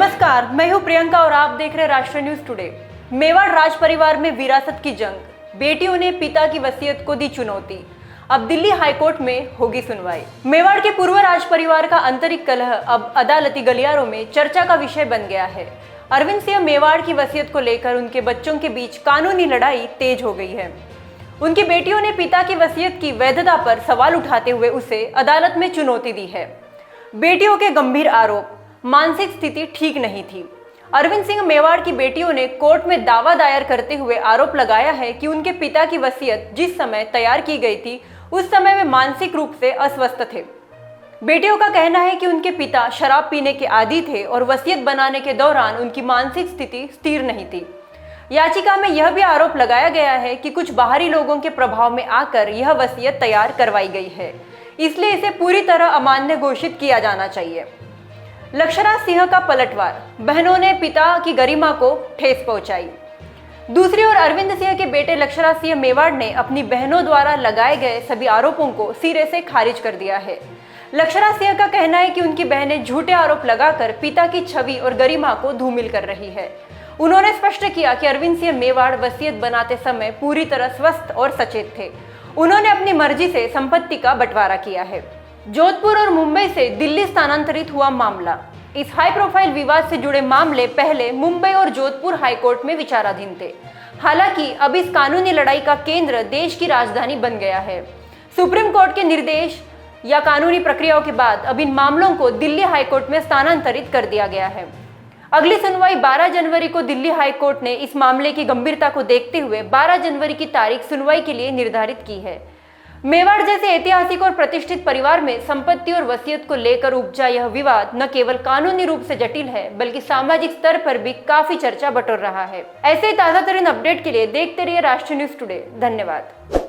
नमस्कार, मैं हूं प्रियंका और आप देख रहे राष्ट्रीय न्यूज टुडे। मेवाड़ राज परिवार में विरासत की जंग, बेटियों ने पिता की वसीयत को दी चुनौती। अब दिल्ली हाईकोर्ट में होगी सुनवाई। मेवाड़ के पूर्व राज परिवार का आंतरिक कलह अब अदालती गलियारों में चर्चा का विषय बन गया है। अरविंद सिंह मेवाड़ की वसीयत को लेकर उनके बच्चों के बीच कानूनी लड़ाई तेज हो गई है। उनकी बेटियों ने पिता की वसीयत की वैधता पर सवाल उठाते हुए उसे अदालत में चुनौती दी है। बेटियों के गंभीर आरोप, मानसिक स्थिति ठीक नहीं थी। अरविंद सिंह मेवाड़ की बेटियों ने कोर्ट में दावा दायर करते हुए आरोप लगाया है कि उनके पिता की वसीयत जिस समय तैयार की गई थी उस समय वे मानसिक रूप से अस्वस्थ थे। बेटियों का कहना है कि उनके पिता शराब पीने के आदी थे और वसीयत बनाने के दौरान उनकी मानसिक स्थिति स्थिर नहीं थी। याचिका में यह भी आरोप लगाया गया है कि कुछ बाहरी लोगों के प्रभाव में आकर यह वसीयत तैयार करवाई गई है, इसलिए इसे पूरी तरह अमान्य घोषित किया जाना चाहिए। लक्षराज सिंह का पलटवार, बहनों ने पिता की गरिमा को ठेस पहुंचाई। दूसरी ओर अरविंद सिंह के बेटे लक्षराज सिंह मेवाड़ ने अपनी बहनों द्वारा लगाए गए सभी आरोपों को सिरे से खारिज कर दिया है। लक्षराज सिंह का कहना है कि उनकी बहनें झूठे आरोप लगाकर पिता की छवि और गरिमा को धूमिल कर रही है। उन्होंने स्पष्ट किया कि अरविंद सिंह मेवाड़ वसीयत बनाते समय पूरी तरह स्वस्थ और सचेत थे। उन्होंने अपनी मर्जी से संपत्ति का बंटवारा किया है। जोधपुर और मुंबई से दिल्ली स्थानांतरित हुआ मामला। इस हाई प्रोफाइल विवाद से जुड़े मामले पहले मुंबई और जोधपुर हाईकोर्ट में विचाराधीन थे। हालांकि अब इस कानूनी लड़ाई का केंद्र देश की राजधानी बन गया है। सुप्रीम कोर्ट के निर्देश या कानूनी प्रक्रियाओं के बाद अब इन मामलों को दिल्ली हाईकोर्ट में स्थानांतरित कर दिया गया है। अगली सुनवाई 12 जनवरी को दिल्ली हाईकोर्ट ने इस मामले की गंभीरता को देखते हुए 12 जनवरी की तारीख सुनवाई के लिए निर्धारित की है। मेवाड़ जैसे ऐतिहासिक और प्रतिष्ठित परिवार में संपत्ति और वसीयत को लेकर उपजा यह विवाद न केवल कानूनी रूप से जटिल है बल्कि सामाजिक स्तर पर भी काफी चर्चा बटोर रहा है। ऐसे ही ताजा तरीन अपडेट के लिए देखते रहिए राष्ट्रीय न्यूज टुडे। धन्यवाद।